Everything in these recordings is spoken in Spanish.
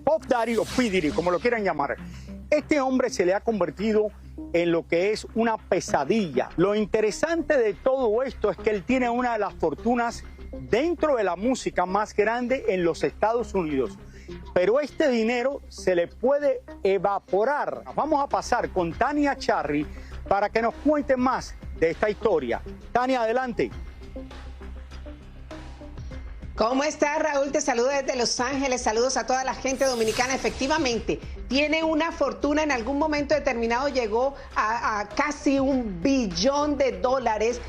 Puff Daddy o P. Diddy, como lo quieran llamar. Este hombre se le ha convertido en lo que es una pesadilla. Lo interesante de todo esto es que él tiene una de las fortunas dentro de la música más grande en los Estados Unidos. Pero este dinero se le puede evaporar. Vamos a pasar con Tania Charry para que nos cuente más de esta historia. Tania, adelante. ¿Cómo estás, Raúl? Te saludo desde Los Ángeles. Saludos a toda la gente dominicana. Efectivamente, tiene una fortuna. En algún momento determinado llegó a casi $1 billón.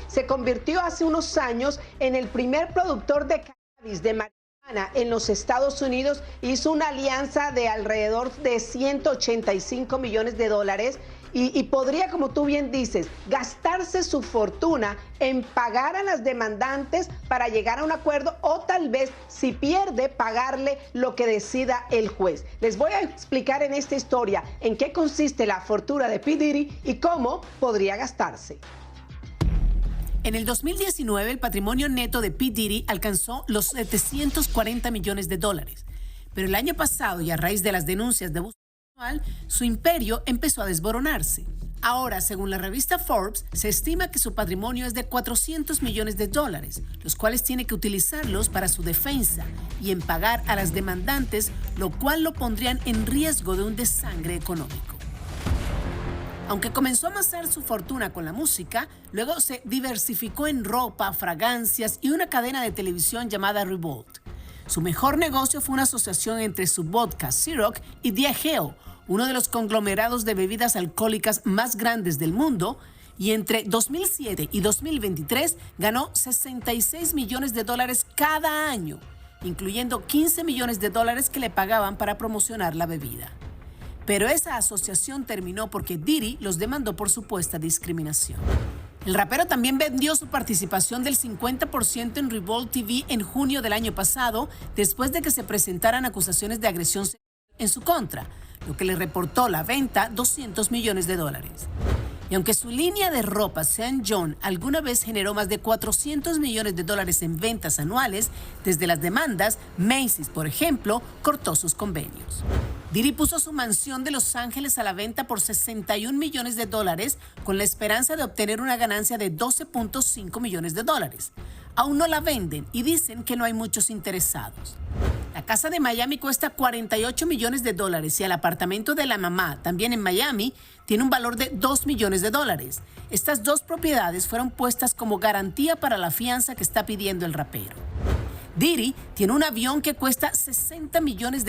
Se convirtió hace unos años en el primer productor de cannabis, de marihuana en los Estados Unidos. Hizo una alianza de alrededor de $185 millones. Y podría, como tú bien dices, gastarse su fortuna en pagar a las demandantes para llegar a un acuerdo, o tal vez, si pierde, pagarle lo que decida el juez. Les voy a explicar en esta historia en qué consiste la fortuna de P. Diddy y cómo podría gastarse. En el 2019, el patrimonio neto de P. Diddy alcanzó los $740 millones. Pero el año pasado, y a raíz de las denuncias de abuso sexual, su imperio empezó a desboronarse. Ahora, según la revista Forbes, se estima que su patrimonio es de $400 millones, los cuales tiene que utilizarlos para su defensa y en pagar a las demandantes, lo cual lo pondrían en riesgo de un desangre económico. Aunque comenzó a amasar su fortuna con la música, luego se diversificó en ropa, fragancias y una cadena de televisión llamada Revolt. Su mejor negocio fue una asociación entre su vodka Ciroc y Diageo, uno de los conglomerados de bebidas alcohólicas más grandes del mundo, y entre 2007 y 2023 ganó $66 millones cada año, incluyendo $15 millones que le pagaban para promocionar la bebida. Pero esa asociación terminó porque Diddy los demandó por supuesta discriminación. El rapero también vendió su participación del 50% en Revolt TV en junio del año pasado, después de que se presentaran acusaciones de agresión sexual en su contra, lo que le reportó la venta $200 millones. Y aunque su línea de ropa St. John alguna vez generó más de $400 millones en ventas anuales, desde las demandas, Macy's, por ejemplo, cortó sus convenios. Diddy puso su mansión de Los Ángeles a la venta por $61 millones con la esperanza de obtener una ganancia de $12.5 millones. Aún no la venden y dicen que no hay muchos interesados. La casa de Miami cuesta $48 millones y el apartamento de la mamá, también en Miami, tiene un valor de $2 millones. Estas dos propiedades fueron puestas como garantía para la fianza que está pidiendo el rapero. Diddy tiene un avión que cuesta $60 millones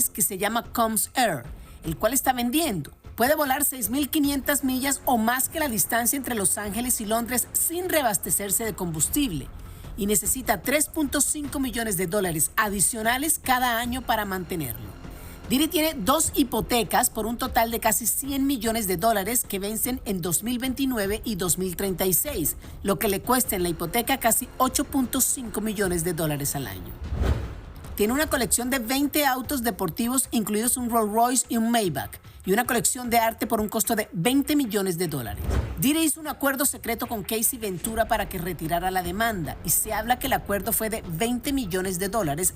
que se llama Coms Air, el cual está vendiendo. Puede volar 6.500 millas o más que la distancia entre Los Ángeles y Londres sin reabastecerse de combustible, y necesita $3.5 millones adicionales cada año para mantenerlo. Diddy tiene 2 hipotecas por un total de casi $100 millones que vencen en 2029 y 2036, lo que le cuesta en la hipoteca casi $8.5 millones al año. Tiene una colección de 20 autos deportivos, incluidos un Rolls Royce y un Maybach, y una colección de arte por un costo de $20 millones. Diddy hizo un acuerdo secreto con Casey Ventura para que retirara la demanda, y se habla que el acuerdo fue de $20 millones,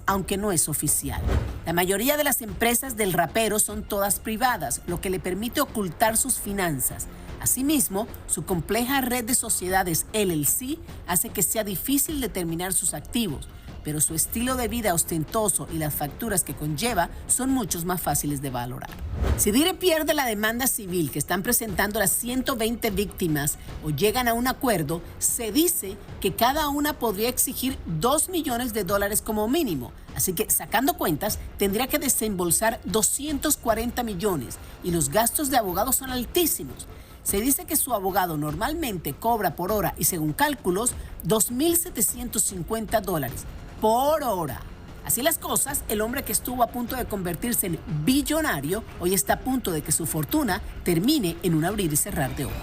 aunque no es oficial. La mayoría de las empresas del rapero son todas privadas, lo que le permite ocultar sus finanzas. Asimismo, su compleja red de sociedades LLC hace que sea difícil determinar sus activos, pero su estilo de vida ostentoso y las facturas que conlleva son muchos más fáciles de valorar. Si Diddy pierde la demanda civil que están presentando las 120 víctimas o llegan a un acuerdo, se dice que cada una podría exigir $2 millones como mínimo. Así que, sacando cuentas, tendría que desembolsar $240 millones y los gastos de abogados son altísimos. Se dice que su abogado normalmente cobra por hora y, según cálculos, $2.750 por hora. Así las cosas, el hombre que estuvo a punto de convertirse en billonario hoy está a punto de que su fortuna termine en un abrir y cerrar de ojos.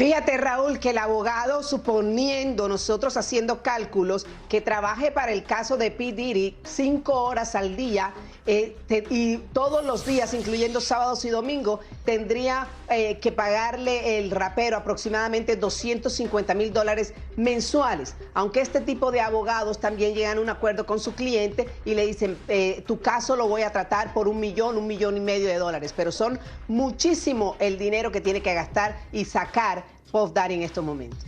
Fíjate, Raúl, que el abogado, suponiendo nosotros haciendo cálculos, que trabaje para el caso de P. Diddy 5 horas al día y todos los días, incluyendo sábados y domingos, tendría que pagarle el rapero aproximadamente $250,000 mensuales. Aunque este tipo de abogados también llegan a un acuerdo con su cliente y le dicen, tu caso lo voy a tratar por $1 millón, $1,5 millones, pero son muchísimo el dinero que tiene que gastar y sacar Puff Daddy en estos momentos.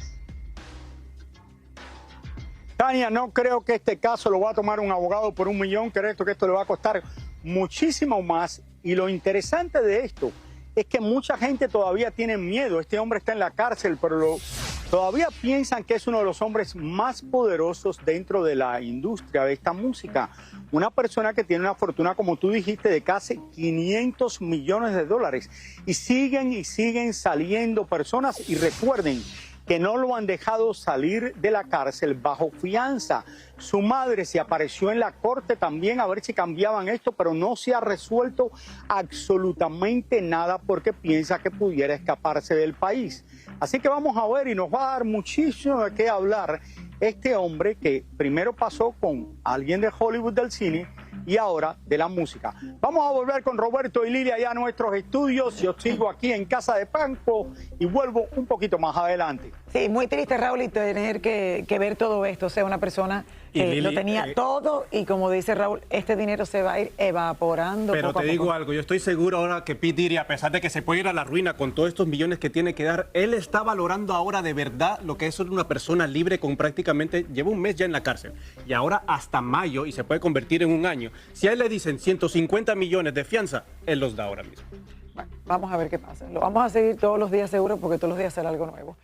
Tania, no creo que este caso lo va a tomar un abogado por $1 millón, creo que esto le va a costar muchísimo más. Y lo interesante de esto es que mucha gente todavía tiene miedo. Este hombre está en la cárcel, pero todavía piensan que es uno de los hombres más poderosos dentro de la industria de esta música. Una persona que tiene una fortuna, como tú dijiste, de casi $500 millones. Y siguen saliendo personas. Y recuerden que no lo han dejado salir de la cárcel bajo fianza. Su madre se apareció en la corte también a ver si cambiaban esto, pero no se ha resuelto absolutamente nada porque piensa que pudiera escaparse del país. Así que vamos a ver, y nos va a dar muchísimo de qué hablar este hombre que primero pasó con alguien de Hollywood del cine y ahora de la música. Vamos a volver con Roberto y Lilia allá a nuestros estudios. Yo sigo aquí en Casa de Panco y vuelvo un poquito más adelante. Sí, muy triste, Raúl, y tener que ver todo esto. O sea, una persona que Lili, lo tenía todo y, como dice Raúl, este dinero se va a ir evaporando. Pero poco te digo algo, yo estoy seguro ahora que P. Diddy, a pesar de que se puede ir a la ruina con todos estos millones que tiene que dar, él está valorando ahora de verdad lo que es ser una persona libre con prácticamente, lleva un mes ya en la cárcel y ahora hasta mayo y se puede convertir en un año. Si a él le dicen 150 millones de fianza, él los da ahora mismo. Bueno, vamos a ver qué pasa. Lo vamos a seguir todos los días seguro porque todos los días será algo nuevo.